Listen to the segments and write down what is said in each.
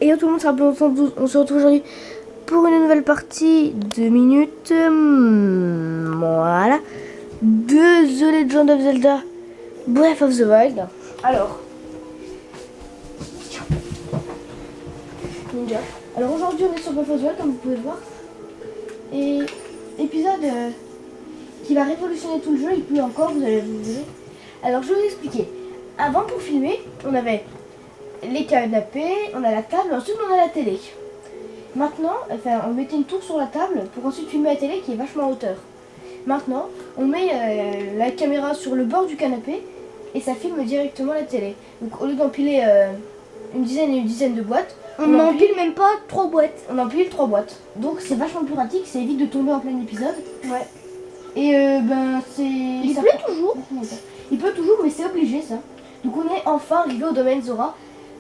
Et yo tout le monde, c'est un peu entendu. On se retrouve aujourd'hui pour une nouvelle partie de minutes. Voilà. De The Legend of Zelda Breath of the Wild. Alors. Ninja. Alors aujourd'hui on est sur Breath of the Wild comme vous pouvez le voir. Et épisode qui va révolutionner tout le jeu. Il pleut encore, vous allez vous dire. Alors je vais vous expliquer. Avant pour filmer, on avait les canapés, on a la table, ensuite on a la télé. Maintenant, enfin, on mettait une tour sur la table pour ensuite filmer la télé qui est vachement en hauteur. Maintenant, on met la caméra sur le bord du canapé et ça filme directement la télé. Donc au lieu d'empiler une dizaine et une dizaine de boîtes, on n'empile même pas 3 boîtes. On empile 3 boîtes. Donc c'est vachement plus pratique, ça évite de tomber en plein épisode. Ouais. Et ben c'est... Il pleut toujours. Il pleut toujours, mais c'est obligé ça. Donc on est enfin arrivé au domaine Zora.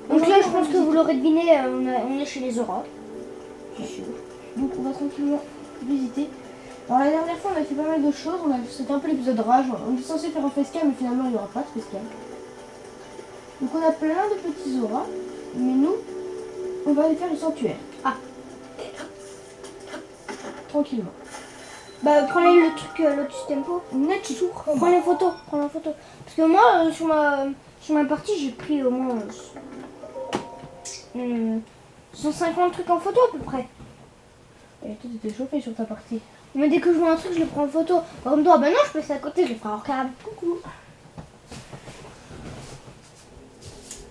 Donc là, je pense que vous l'aurez deviné, on est chez les Zora. C'est sûr. Donc on va tranquillement visiter. Alors la dernière fois on a fait pas mal de choses, c'était un peu l'épisode rage, on est censé faire un facecam mais finalement il n'y aura pas de facecam. Donc on a plein de petits Zora, mais nous on va aller faire le sanctuaire. Ah. Tranquillement. Bah prenez le truc Lotus Tempo. Natsu. Prends la photo, Parce que moi sur ma partie j'ai pris au moins 150 trucs en photo à peu près. Et toi t'étais chauffé sur ta partie. Mais dès que je vois un truc je le prends en photo. Par contre toi, bah non je passe à côté, je le ferai en cam. Coucou.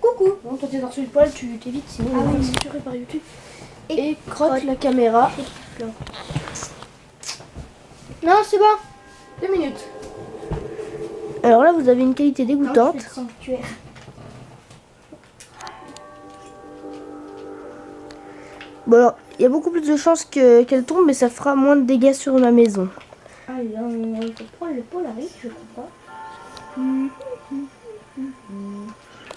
Coucou. Bon toi t'es dans le poil, tu t'évites sinon on va censuré par YouTube. Et crotte la caméra. Non c'est bon. 2 minutes. Alors là vous avez une qualité dégoûtante. Non, c'est le sanctuaire. Bon alors, il y a beaucoup plus de chances qu'elle tombe, mais ça fera moins de dégâts sur ma maison. Alors, on peut prendre le Polaris, je crois pas.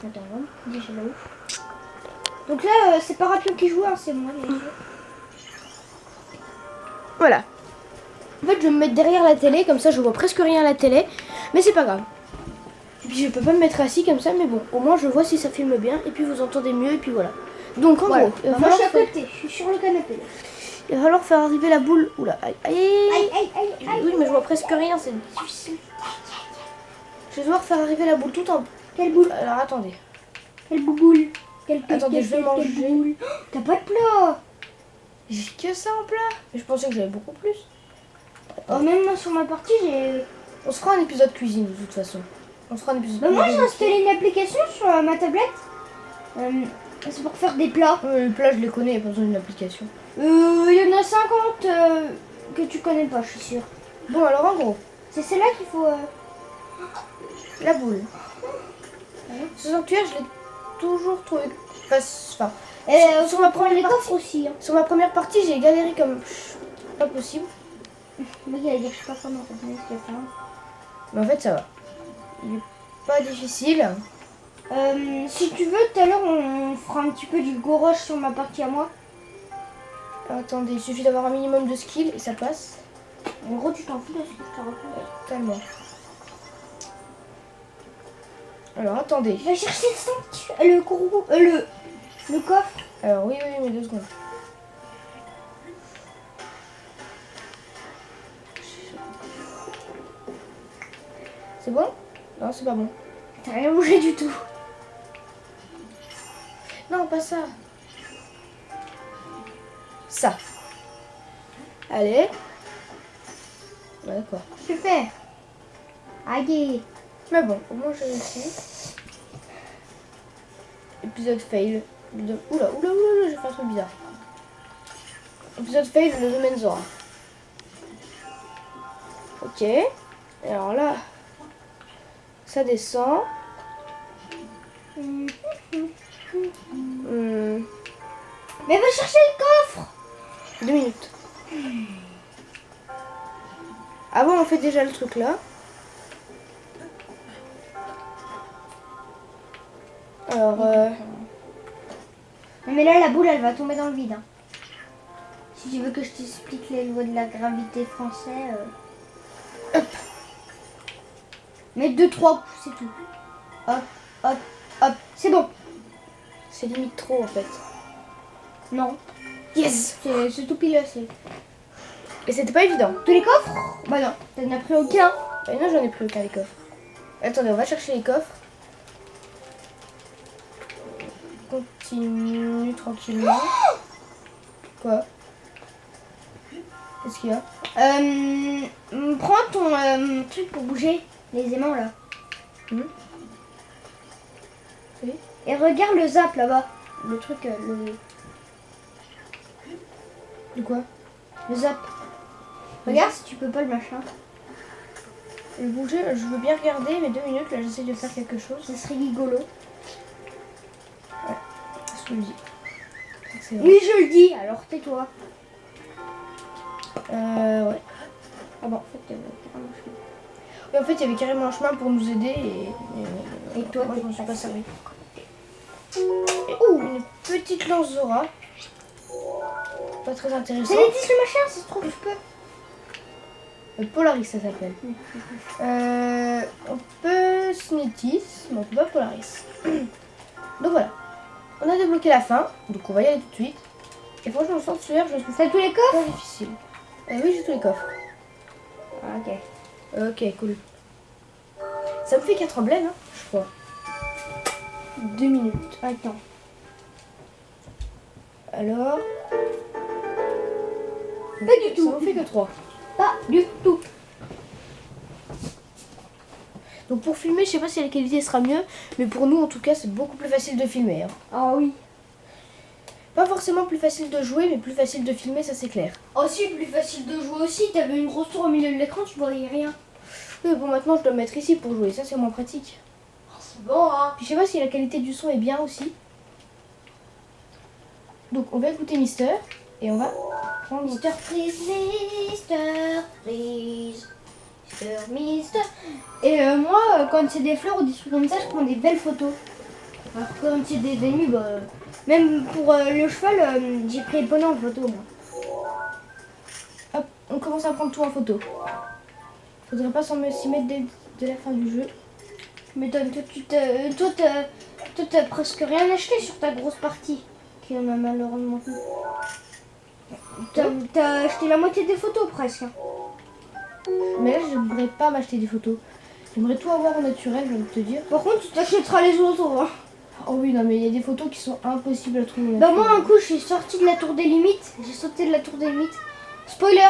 Attends, déjà là-haut. Donc là, c'est pas Rapio qui joue, hein, c'est moi. Voilà. En fait, je vais me mettre derrière la télé, comme ça je vois presque rien à la télé, mais c'est pas grave. Et puis je peux pas me mettre assis comme ça, mais bon, au moins je vois si ça filme bien, et puis vous entendez mieux, et puis voilà. Donc en voilà. gros, moi je suis à côté, je suis sur le canapé. Il va falloir faire arriver la boule. Oula, aïe, Aïe. Oui, mais je vois presque rien, c'est difficile. Je vais devoir faire arriver la boule tout en... Quelle boule? Alors attendez. Quelle bouboule? Attendez, je vais manger. Oh, t'as pas de plat? J'ai que ça en plat. Mais je pensais que j'avais beaucoup plus. Oh, même moi sur ma partie, j'ai... On se fera un épisode cuisine de toute façon. On se fera un épisode bah, moi j'ai installé une application sur ma tablette. C'est pour faire des plats. Les plats, je les connais, il n'y a pas besoin d'une application. Il y en a 50 que tu connais pas, je suis sûre. Bon, alors en gros, c'est celle-là qu'il faut... la boule. Ce sanctuaire, je l'ai toujours trouvé... Enfin, sur ma première partie aussi. Hein. Sur ma première partie, j'ai galéré comme... pas possible. Moi, il y a je sais pas comment ça se met, mais en fait, ça va. Il est pas difficile. Si tu veux, tout à l'heure, on fera un petit peu du goroche sur ma partie à moi. Attendez, il suffit d'avoir un minimum de skill et ça passe. En gros, tu t'en fous de ce que je te raconte. Tellement. Alors, attendez. Va chercher le courroux, le coffre. Alors, oui, mais 2 secondes. C'est bon? Non, c'est pas bon. T'as rien bougé du tout. Non, pas ça. Ça. Allez. Ouais, d'accord. Super. Allez. Mais bon, au moins j'ai réussi. Épisode fail. Oula, j'ai fait un truc bizarre. Épisode fail, le domaine Zora. Ok. Et alors là, ça descend. Mais va chercher le coffre. 2 minutes. Avant, on fait déjà le truc là. Alors, mais là, la boule, elle va tomber dans le vide. Hein. Si tu veux que je t'explique les lois de la gravité français. Hop. Mais 2-3 coups, c'est tout. Hop, hop, hop. C'est bon. c'est limite trop en fait. Non. Yes. C'est tout pile c'est. Et c'était pas évident. Tous les coffres? Bah non, t'en as pris aucun. Et non, j'en ai plus aucun les coffres. Attendez, on va chercher les coffres. Continue tranquillement. Quoi? Qu'est-ce qu'il y a? Prends ton truc pour bouger les aimants là. Oui. Et regarde le zap là-bas. Le truc, De quoi? le zap. Regarde si tu peux pas le machin. Le bouger, je veux bien regarder, mais 2 minutes, là j'essaie de faire quelque chose. Ça serait rigolo. Qu'est-ce que tu me dis? C'est vrai. Oui, je le dis, alors tais-toi. Ouais. Ah bon, en fait, carrément, Oui, en fait, il y avait carrément un chemin pour nous aider Et toi, moi, je t'es m'en suis pas passé. servi. Oh, une petite lance Zora. Pas très intéressant. C'est les 10 le machin, ça se trouve, je peux. Polaris, ça s'appelle. On peut Smithies, mais on peut pas Polaris. Donc voilà. On a débloqué la fin, donc on va y aller tout de suite. Et franchement, sans sueur, je trouve T'as tous les coffres? pas difficile. Oui, j'ai tous les coffres. Ah, ok. Ok, cool. Ça me fait 4 emblèmes, hein, je crois. 2 minutes. Attends. Alors. Pas du tout. Ça en fait que 3. Pas du tout. Donc pour filmer, je sais pas si la qualité sera mieux, mais pour nous en tout cas, c'est beaucoup plus facile de filmer. Hein. Ah oui. Pas forcément plus facile de jouer, mais plus facile de filmer, ça c'est clair. Oh si, plus facile de jouer aussi. T'avais une grosse tour au milieu de l'écran, tu voyais rien. Oui, bon, maintenant je dois me mettre ici pour jouer, ça c'est moins pratique. Oh, c'est bon, hein. Puis je sais pas si la qualité du son est bien aussi. Donc on va écouter Mister, et on va prendre notre... Mister Freeze, Mister Freeze. Mister. Et moi, quand c'est des fleurs ou des trucs comme ça, je prends des belles photos. Alors quand c'est des ennemis, bah, même pour le cheval, j'ai pris le poney en photo. Moi. Hop, on commence à prendre tout en photo. Faudrait pas s'y mettre dès la fin du jeu. Mais toi, t'as presque rien acheté sur ta grosse partie. Qui en a malheureusement plus. T'as acheté la moitié des photos presque. Mais là, j'aimerais pas m'acheter des photos. J'aimerais tout avoir en naturel, j'ai envie de te dire. Par contre, tu t'achèteras les autres. Hein. Oh oui, non, mais il y a des photos qui sont impossibles à trouver. Bah moi, un coup, je suis sortie de la tour des limites. J'ai sauté de la tour des limites. Spoiler.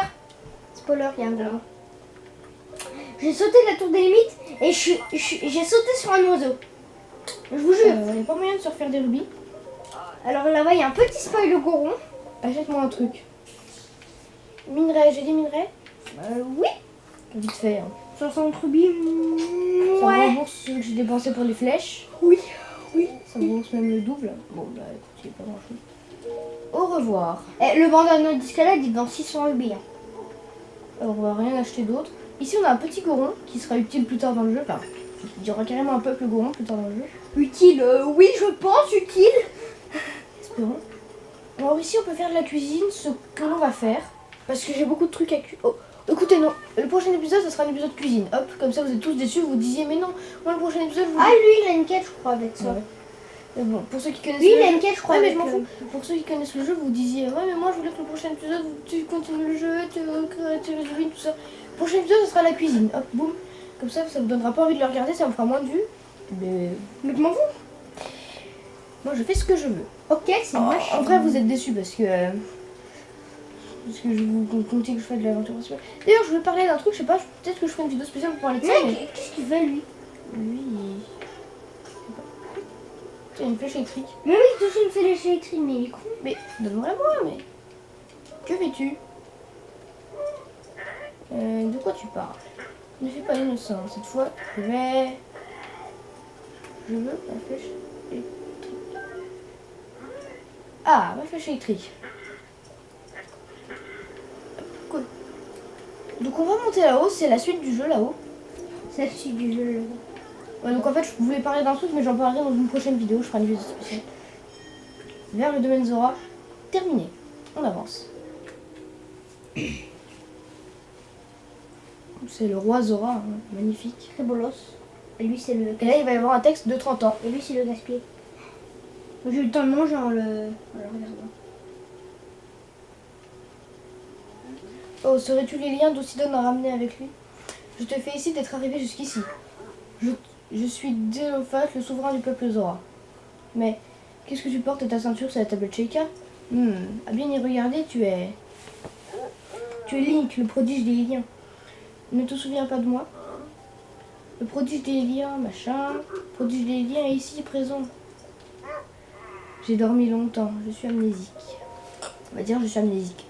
Spoiler, il y a un gars. J'ai sauté de la tour des limites et j'ai sauté sur un oiseau. Je vous jure. Il n'y a pas moyen de se refaire des rubis. Alors là-bas, il y a un petit spoil goron. Achète-moi un truc. Minerai, j'ai dit minerai? Oui. Vite fait. Hein. 60 rubis. Ça me Ouais. rembourse ce que j'ai dépensé pour les flèches. Oui. Oui. Ça me rembourse même le double. Bon, bah écoute, il n'y a pas grand chose. Au revoir. Eh, le bandana d'escalade, il vend 600 rubis. Hein. Alors, on va rien acheter d'autre. Ici, on a un petit goron qui sera utile plus tard dans le jeu. Enfin, il y aura carrément un peuple goron plus tard dans le jeu. Utile, oui, je pense, utile. Espérons. Alors ici, on peut faire de la cuisine, ce que l'on va faire. Parce que j'ai beaucoup de trucs à cuire. Oh, écoutez, non. Le prochain épisode, ça sera un épisode cuisine. Hop, comme ça, vous êtes tous déçus. Vous disiez, mais non, moi, le prochain épisode, je vous Ah, lui, il a une quête, je crois, avec ça. Ouais. Mais bon, pour ceux qui connaissent Lui, il le a jeu... une quête, je crois, Ouais, mais avec je m'en fous. Pour ceux qui connaissent le jeu, vous disiez, ouais, mais moi, je voulais que le prochain épisode, tu continues le jeu, tu résumines, tout ça. Le prochain épisode, ce sera la cuisine. Hop, boum. Comme ça vous donnera pas envie de le regarder, ça me fera moins de vues. Mais Mais je m'en fous. moi, je fais ce que je veux. Ok, c'est En moche. vrai, vous êtes déçus parce que je vous comptais que je fais de l'aventure principale. D'ailleurs, je voulais parler d'un truc, je sais pas, peut-être que je ferai une vidéo spéciale pour parler de ça. Mais... Mec, qu'est-ce qu'il fait, lui? Lui, il y a une flèche électrique. Mais oui, il touche une flèche électrique, mais il est con. Mais donne-moi la moi, mais que fais-tu? De quoi tu parles? Ne fais pas l'innocent. Cette fois, je veux la flèche électrique. Ah, ma flèche électrique. Cool. Donc on va monter là-haut, c'est la suite du jeu là-haut. C'est la suite du jeu, là. Ouais, donc en fait, je voulais parler d'un truc, mais j'en parlerai dans une prochaine vidéo. Je ferai une vidéo spéciale. Vers le domaine Zora. Terminé. On avance. C'est le roi Zora, hein, magnifique. Très bolos. Et lui, c'est le... Et là, il va y avoir un texte de 30 ans. Et lui, c'est le gaspillé. J'ai eu le temps de manger en le regardant. Oh, serais-tu les liens d'Ocidon à ramener avec lui? Je te félicite d'être arrivé jusqu'ici. Je suis Délophat, le souverain du peuple Zora. Mais qu'est-ce que tu portes à ta ceinture sur la tablette Sheikah? À bien y regarder, tu es Link, le prodige des liens. Ne te souviens pas de moi? Le prodige des liens, machin. Le prodige des liens est ici, présent. J'ai dormi longtemps, je suis amnésique. On va dire je suis amnésique.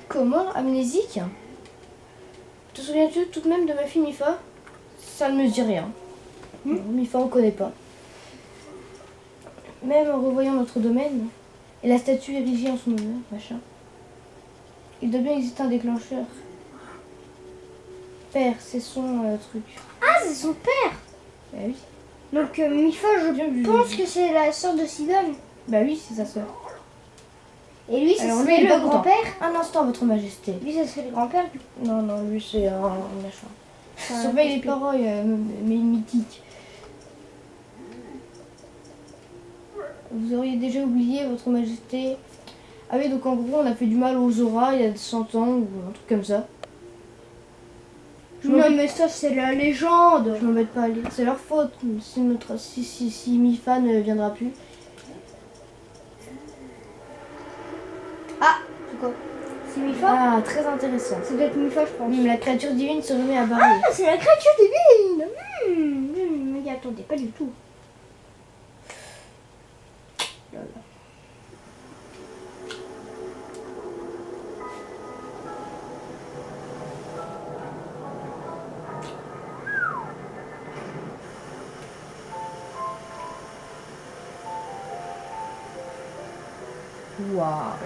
Comment? Amnésique? Te souviens-tu tout de même de ma fille Mifa? Ça ne me dit rien. Mifa, on connaît pas. Même en revoyant notre domaine, et la statue érigée en son honneur, machin, il doit bien exister un déclencheur. Père, c'est son truc. Ah, c'est son père. Bah oui. Donc Mifa, je pense que c'est la sœur de Sidon. Bah oui, c'est sa sœur. Et lui, Alors, c'est lui, il est le pas content. grand-père. Un instant, votre majesté. Lui, ça serait le grand-père du coup. Non, non, lui, c'est un machin. Enfin, Surveille les parce que- paroles, mais mythiques. Vous auriez déjà oublié, votre majesté. Ah oui, donc en gros, on a fait du mal aux Zora il y a 100 ans, ou un truc comme ça. Non, mais ça, c'est la légende. Je m'embête pas à lire. C'est leur faute si Mifa ne viendra plus. Ah, c'est quoi? C'est Mifa? Ah, très intéressant. Ça doit être Mifa, je pense. La créature divine se remet à barrer. Ah, c'est la créature divine. Mais attendez, pas du tout. Là, là. Waouh.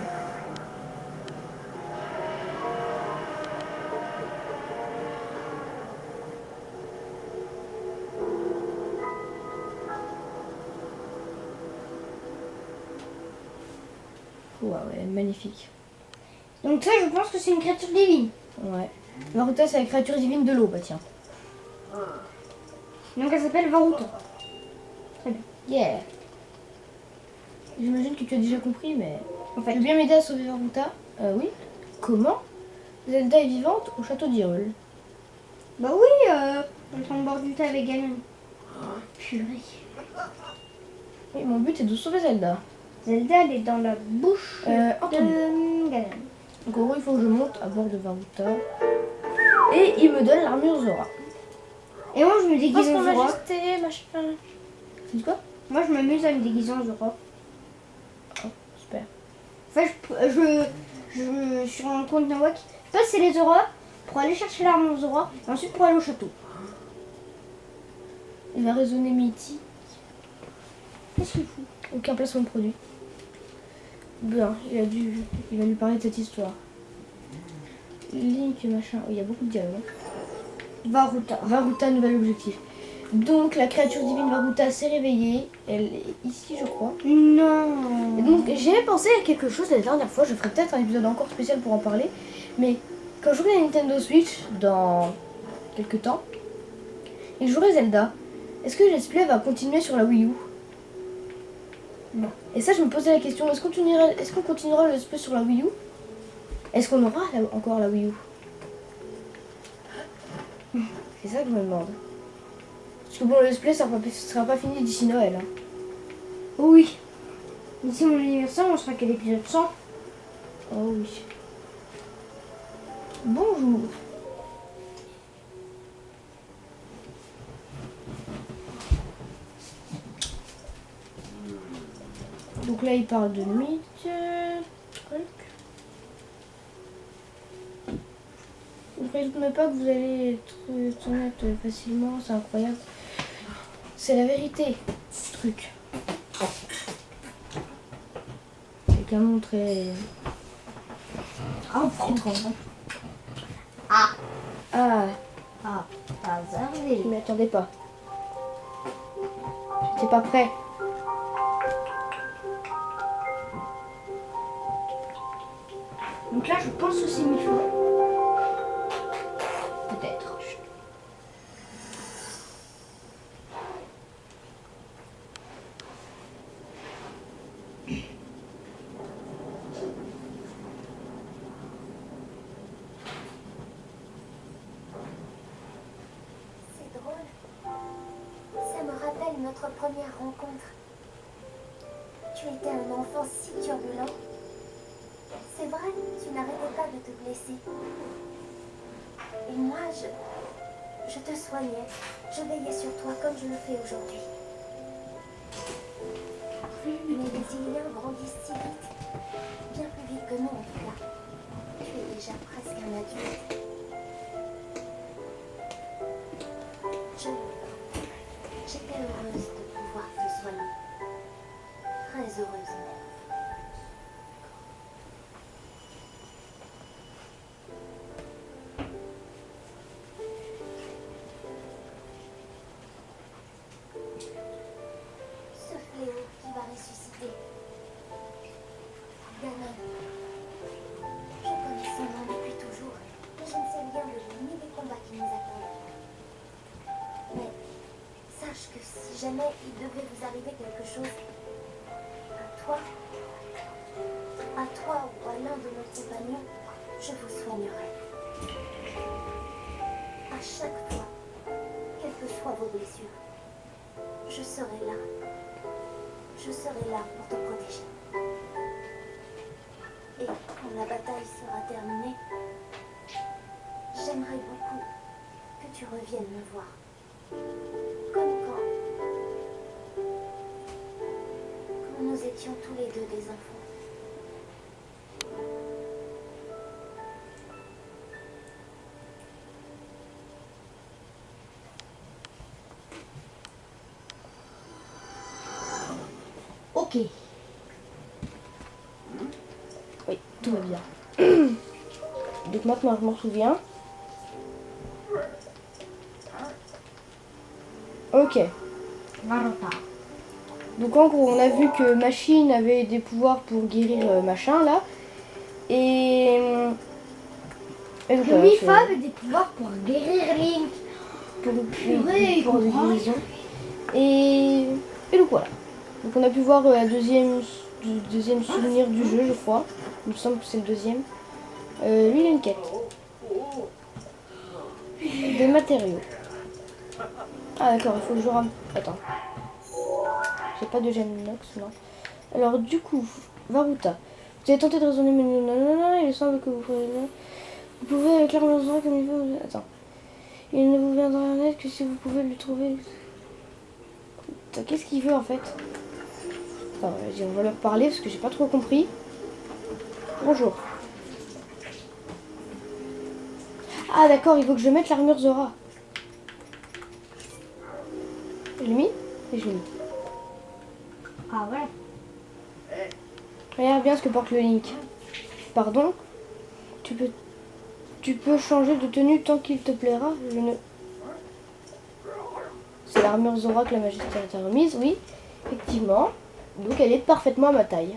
Waouh, elle est magnifique. Donc ça, je pense que c'est une créature divine. Ouais. Varuta, c'est la créature divine de l'eau, bah tiens. Donc elle s'appelle Varuta. Yeah. J'imagine que tu as déjà compris, mais... En Tu fait, veux bien m'aider à sauver Varuta? Oui. Comment? Zelda est vivante au château d'Hyrule. bah oui, on est en bord du tas avec Ganon. Purée. Oui, mon but est de sauver Zelda. Zelda, elle est dans la bouche entendu. de Ganon. Donc en gros, il faut que je monte à bord de Varuta. Et il me donne l'armure Zora. Et moi, je me déguise en Zora. machin. Tu dis quoi? Moi, je m'amuse à me déguiser en Zora. Oh, super. Enfin, je sur un compte Nawak, je passe les Zora pour aller chercher l'armure Zora et ensuite pour aller au château. Il va résonner mythique. Qu'est-ce qu'il fout? Aucun placement de produit. Bien, il va lui parler de cette histoire. Link, machin. Oh, il y a beaucoup de dialogues. Varuta. Varuta, nouvel objectif. Donc la créature divine Varuta s'est réveillée. Elle est ici, je crois. Non. Et donc j'ai pensé à quelque chose la dernière fois. Je ferai peut-être un épisode encore spécial pour en parler. Mais quand je jouerai à Nintendo Switch dans quelques temps, et je jouerai Zelda, est-ce que Let's Play va continuer sur la Wii U? Non. Et ça, je me posais la question, est-ce qu'on continuera le Let's Play sur la Wii U? Est-ce qu'on aura encore la Wii U? C'est ça que je me demande. Parce que bon, le Let's Play sera pas fini d'ici Noël. Hein. Oui. D'ici mon anniversaire, on sera qu'à l'épisode 100. Oh oui. Bonjour. Donc là, il parle de mythe. Truc. Vous ne présupprenez pas que vous allez être honnête facilement, c'est incroyable. C'est la vérité, ce truc. Avec un nom très... étrange. Ah. Ah, Ah. Hasardé. je m'y attendais pas. J'étais pas prêt. Donc là, je pense que c'est Mifa. Peut-être. notre première rencontre. Tu étais un enfant si turbulent. C'est vrai, tu n'arrêtais pas de te blesser. Et moi, je te soignais. Je veillais sur toi comme je le fais aujourd'hui. Mais les Iliens grandissent si vite. Bien plus vite que nous, en tout cas. Tu es déjà presque un adulte. J'étais heureuse de pouvoir te soigner. Très heureuse même. Ce fléau qui va ressusciter. Ganon. Je connais son nom depuis toujours, mais je ne sais rien de lui ni des combats qui nous attendent. Mais sache que si jamais il devait vous arriver quelque chose, à toi ou à l'un de nos compagnons, je vous soignerai. À chaque fois, quelles que soient vos blessures, je serai là. Je serai là pour te protéger. Et quand la bataille sera terminée, j'aimerais beaucoup que tu reviennes me voir. Comme quand nous étions tous les deux des enfants. Ok. Oui, tout va bien. Donc maintenant je m'en souviens. Ok. Varotta. Donc en gros on a vu que Machine avait des pouvoirs pour guérir machin là. Et donc, Que voilà, Mifa avait des pouvoirs pour guérir Link. Purée, pour des comprends guérisons. Et donc voilà. Donc on a pu voir la deuxième souvenir du jeu, je crois. Il me semble que c'est le deuxième. Lui il a une quête. Des matériaux. Ah d'accord, il faut que je rame. Attends. J'ai pas de gemme inox, non. Alors du coup, Varuta. Vous avez tenté de raisonner, mais non, il semble que vous pouvez avec l'arme Zora comme il veut. Attends. Il ne vous viendra en aide que si vous pouvez lui trouver. Attends, qu'est-ce qu'il veut en fait? Attends, vas-y, on va leur parler parce que j'ai pas trop compris. Bonjour. Ah d'accord, il faut que je mette l'armure Zora. Je l'ai mis? Et je l'ai mis. Ah voilà. Regarde bien ce que porte le Link. Pardon? Tu peux changer de tenue tant qu'il te plaira. Je ne... C'est l'armure Zora que la Majesté t'a remise, oui. Effectivement. Donc elle est parfaitement à ma taille.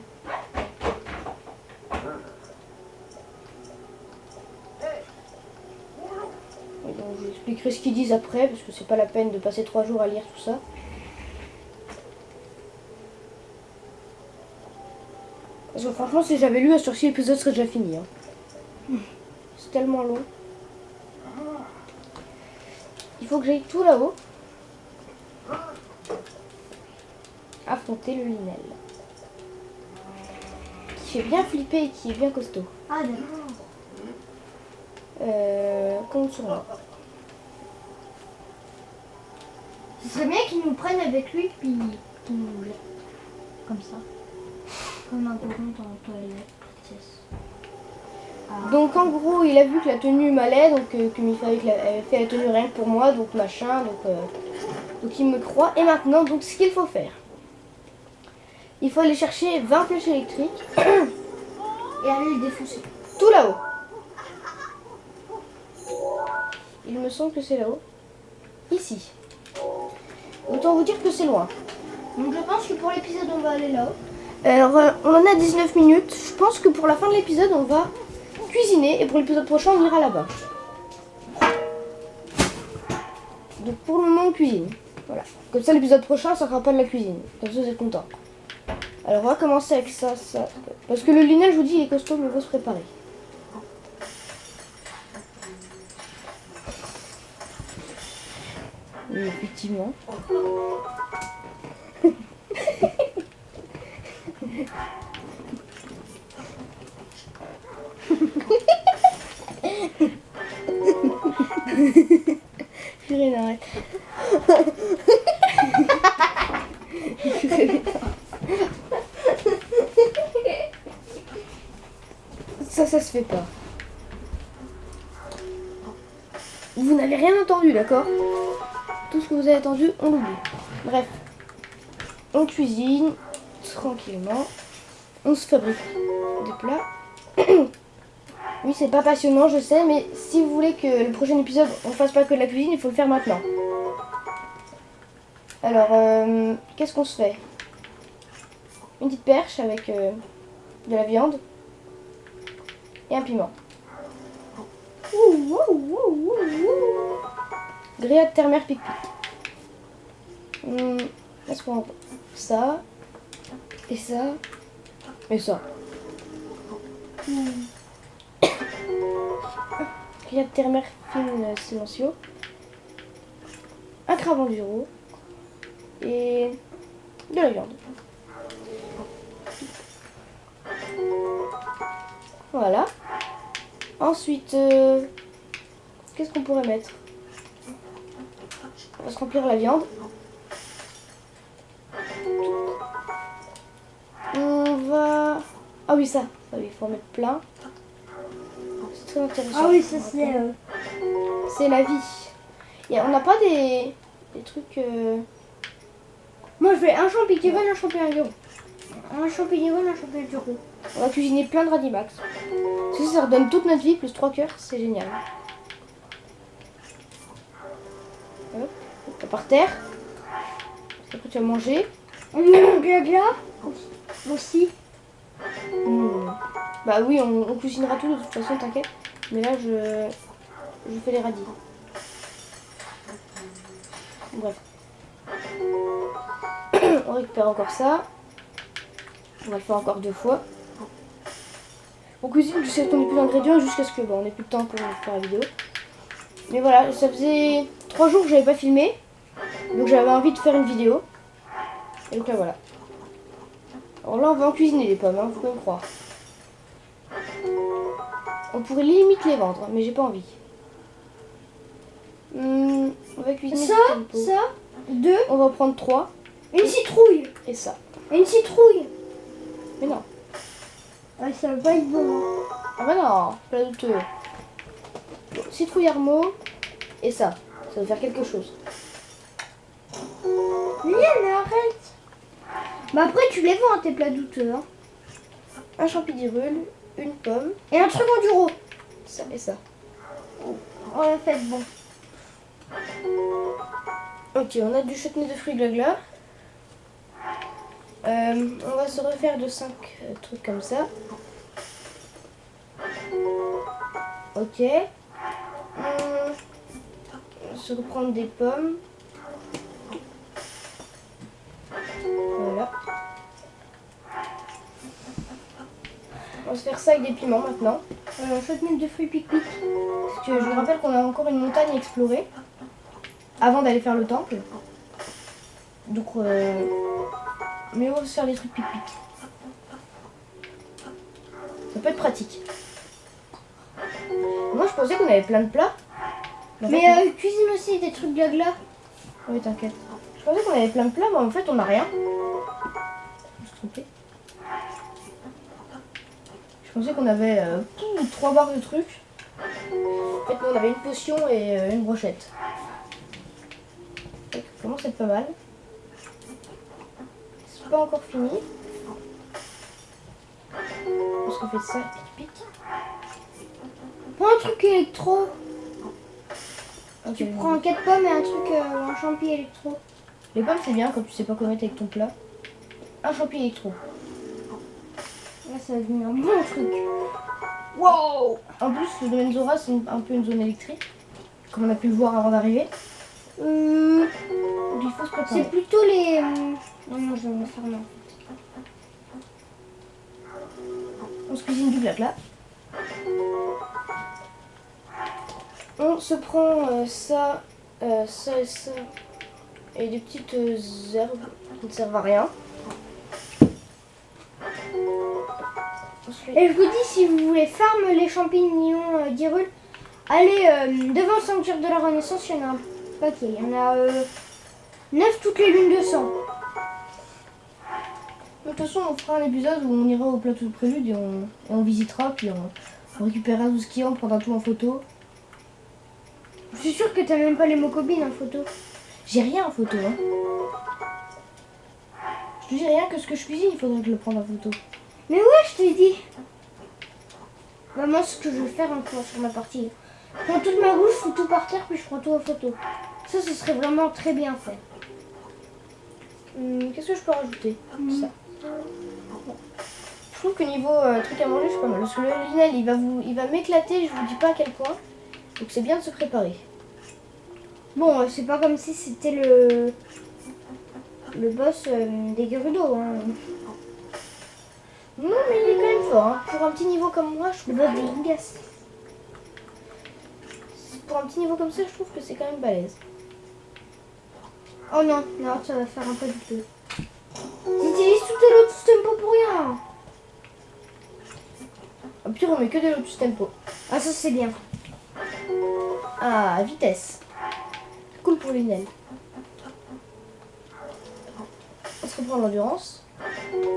Et donc je vous expliquerai ce qu'ils disent après, parce que c'est pas la peine de passer 3 jours à lire tout ça. Parce que franchement, si j'avais lu sur 6 épisodes, ce serait déjà fini. Hein. C'est tellement long. Il faut que j'aille tout là-haut. Affronter le Linel. Qui fait bien flipper et qui est bien costaud. Ah d'accord. Compte sur moi. Ce serait bien qu'ils nous prennent avec lui puis qu'ils nous jettent. Comme ça. Comme un courant en toilette. Princesse. Ah. Donc en gros, il a vu que la tenue m'allait, donc que Mifalik avait fait la tenue rien que pour moi, donc machin, donc il me croit. Et maintenant, donc ce qu'il faut faire, il faut aller chercher 20 flèches électriques Et aller le défoncer. tout là-haut. Il me semble que c'est là-haut. Ici. Autant vous dire que c'est loin. Donc je pense que pour l'épisode on va aller là-haut. Alors on en a 19 minutes. Je pense que pour la fin de l'épisode, on va cuisiner et pour l'épisode prochain, on ira là-bas. Donc pour le moment, on cuisine. Voilà. Comme ça, l'épisode prochain, ça sera pas de la cuisine. Comme ça, vous êtes contents. Alors on va commencer avec ça. Parce que le Linel, je vous dis, il est costaud, mais il faut se préparer. Oui, effectivement. Purée, arrête. Ça se fait pas. Vous n'avez rien entendu, d'accord? Tout ce que vous avez entendu, on l'oublie. Bref, on cuisine tranquillement. On se fabrique des plats. Oui, c'est pas passionnant, je sais, mais si vous voulez que le prochain épisode, on fasse pas que de la cuisine, il faut le faire maintenant. Alors, qu'est-ce qu'on se fait? Une petite perche avec de la viande et un piment. Grillade terre-mer pique-pique. Est-ce qu'on ça et ça et ça. Grillade terre-mer fine silencio. Un cravant du roux et de la viande. Voilà. Ensuite, qu'est-ce qu'on pourrait mettre? On va se remplir la viande. On va... Ah oui, ça. Il faut en mettre plein. C'est très intéressant. Ah oui, ça c'est... C'est la vie. On n'a pas des trucs... Moi je fais un champignon, un champignon du roux. Un champignon, un champignon du roux. On va cuisiner plein de radimax. Parce que ça redonne toute notre vie, plus 3 cœurs, c'est génial. Hop, par terre. Après tu vas manger. On met le gla aussi. Bah oui, on cuisinera tout de toute façon, t'inquiète. Mais là, je fais les radis. Bref. On récupère encore ça. On va le faire encore 2 fois. On cuisine jusqu'à ce qu'on ait plus d'ingrédients, jusqu'à ce que on ait plus de temps pour faire la vidéo. Mais voilà, ça faisait 3 jours que j'avais pas filmé. Donc j'avais envie de faire une vidéo. Et donc là voilà. Alors là on va en cuisiner les pommes, vous pouvez me croire. On pourrait limite les vendre, mais j'ai pas envie. On va cuisiner Ça, du tempo. ça, 2. On va en prendre 3 Une citrouille. et ça. Une citrouille. Mais non. Ah, ça va pas être bon. Ah bah non, pas douteux. Citrouille armeau et ça. Ça va faire quelque chose. Liane, arrête. Bah après tu les vends tes plats douteux. Hein. Un champignon, une pomme, Et un truc en duro. ça et ça. On l'a fait bon. Ok, on a du chutney de fruits gla. On va se refaire de 5 trucs comme ça. Ok. On va se reprendre des pommes. Voilà. On va se faire ça avec des piments maintenant. Chutney de fruits pique-pique. Parce que je vous rappelle qu'on a encore une montagne à explorer avant d'aller faire le temple. Donc, mais on va se faire des trucs pique-pique. Ça peut être pratique. Moi, je pensais qu'on avait plein de plats. En fait, Mais cuisine aussi des trucs gla. oui, t'inquiète. Je pensais qu'on avait plein de plats, mais en fait, on n'a rien. Je me suis trompée. Je pensais qu'on avait 3 barres de trucs. En fait, nous, on avait une potion et une brochette. Donc, ça commence à être pas mal. C'est pas encore fini. Parce qu'on fait ça, pique. Prends un truc électro. Ok. Tu prends 4 pommes et un truc, un champi électro. Les pommes, c'est bien quand tu sais pas quoi mettre avec ton plat. Un champi électro. Là ça va devenir un bon truc. Wow! En plus, le domaine Zora, c'est un peu une zone électrique. Comme on a pu le voir avant d'arriver. Donc, il faut se C'est préparer. plutôt les... Non, je vais me faire mal. On se cuisine du blabla. On se prend ça, ça et ça. Et des petites herbes qui ne servent à rien. Et je vous dis, si vous voulez farm les champignons d'Hyrule, allez devant le sanctuaire de la Renaissance, il y en a un paquet. Il y en a 9 toutes les lunes de sang. De toute façon, on fera un épisode où on ira au plateau de prélude et on visitera, puis on récupérera tout ce qu'il y a, on prendra tout en photo. Je suis sûre que t'as même pas les mocobines en photo. J'ai rien en photo, hein. Je te dis rien que ce que je cuisine, il faudrait que je le prenne en photo. Mais ouais, je t'ai dit. Bah, moi, ce que je vais faire encore sur ma partie. Je prends toute ma bouche, je fous tout par terre, puis je prends tout en photo. Ça, ce serait vraiment très bien fait. Qu'est-ce que je peux rajouter? Ça. Je trouve que niveau truc à manger, je suis pas mal. Parce que le Linel, il va m'éclater, je vous dis pas à quel point. Donc c'est bien de se préparer. Bon, c'est pas comme si c'était le boss des Gerudo. Hein. Non, mais il est quand même fort. Hein. Pour un petit niveau comme moi, je Le trouve boss des Ringas. pour un petit niveau comme ça, je trouve que c'est quand même balèze. Oh non, non, ça va faire un peu du peu. J'utilise tout tes Lotus Tempo pour rien. Au pire, on met que des Lotus Tempo. Ah, ça c'est bien. Ah, vitesse. Cool pour Linel. On se reprend l'endurance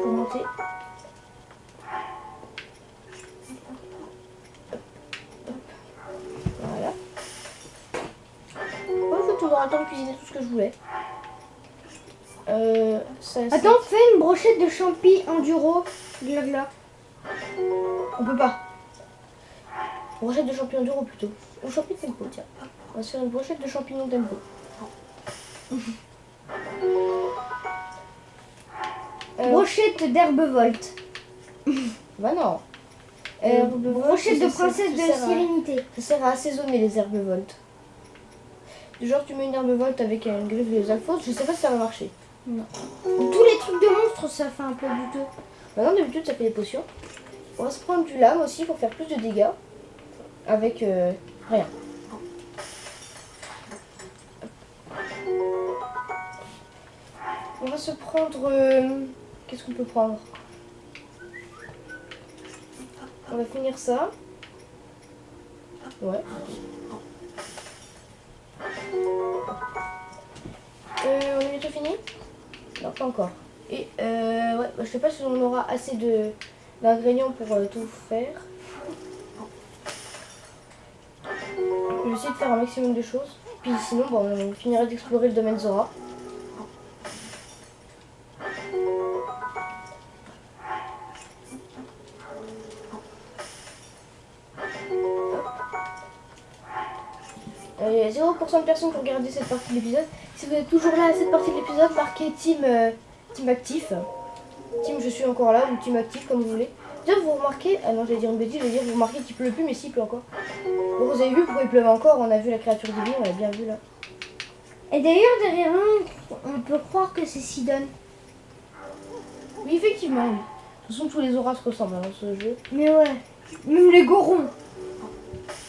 pour monter. Voilà. Oh, je vais toujours attendre de cuisiner tout ce que je voulais. Attends, fais une brochette de champi enduro. Gla. On peut pas. Brochette de champignons d'euro plutôt. Ou champignons tempo, tiens. On va se faire une brochette de champignons tempo. Brochette d'herbe volte. Bah non. Brochette de princesse de sérénité. Ça sert à assaisonner les herbes voltes. Du genre tu mets une herbe volte avec une griffe de Zalfos, je sais pas si ça va marcher. Non. Tous les trucs de monstres, ça fait un peu douteux. Maintenant d'habitude ça fait des potions. On va se prendre du lame aussi pour faire plus de dégâts. Avec rien. On va se prendre... Qu'est-ce qu'on peut prendre? On va finir ça. Ouais. On est bientôt fini? Non, pas encore. Et ouais, je sais pas si on aura assez d'ingrédients pour tout faire. Je vais essayer de faire un maximum de choses. Puis sinon, bon, on finira d'explorer le domaine Zora. Il y a 0% de personnes qui ont regardé cette partie de l'épisode. Si vous êtes toujours là à cette partie de l'épisode, marquez team actif. Team je suis encore là ou team actif comme vous voulez. Déjà vous remarquez, ah non j'allais dire une bêtise, j'allais dire vous remarquez qu'il pleut plus mais s'il pleut encore. Bon, vous avez vu pourquoi il pleuvait encore, on a vu la créature divine, on l'a bien vu là. Et d'ailleurs derrière nous, on peut croire que c'est Sidon. Oui effectivement, oui. De toute façon tous les auras se ressemblent dans ce jeu. Mais ouais, même les Gorons.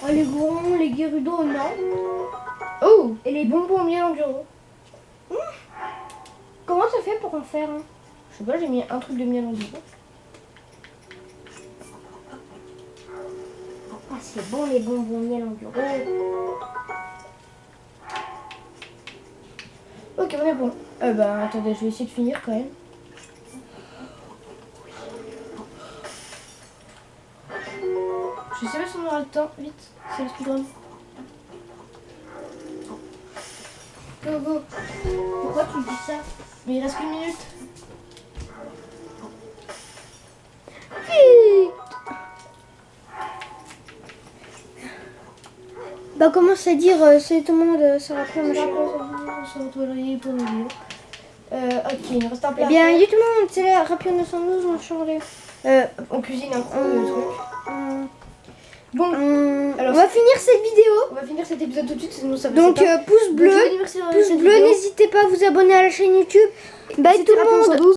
Oh, les Gorons, les Gerudo, non. Oh, et les bonbons miel enduro. Comment ça fait pour en faire un? Je sais pas, j'ai mis un truc de miel enduro. Ah c'est bon les bonbons miel enduro. Ok on est bon. Bah attendez, je vais essayer de finir quand même. Je sais pas si on aura le temps, vite, c'est le speedrun. Go go. Pourquoi tu dis ça? Mais il reste une minute. Bah commence à dire c'est tout le monde ça va faire machin. Ok, il nous reste un plat. Eh bien, tout le monde, c'est la Rapion 912, on change. On cuisine un coup le truc. Bon, alors, on va finir cette vidéo. On va finir cet épisode tout de suite, sinon ça va Donc pouce bleu, n'hésitez pas à vous abonner à la chaîne YouTube. Bye tout le monde.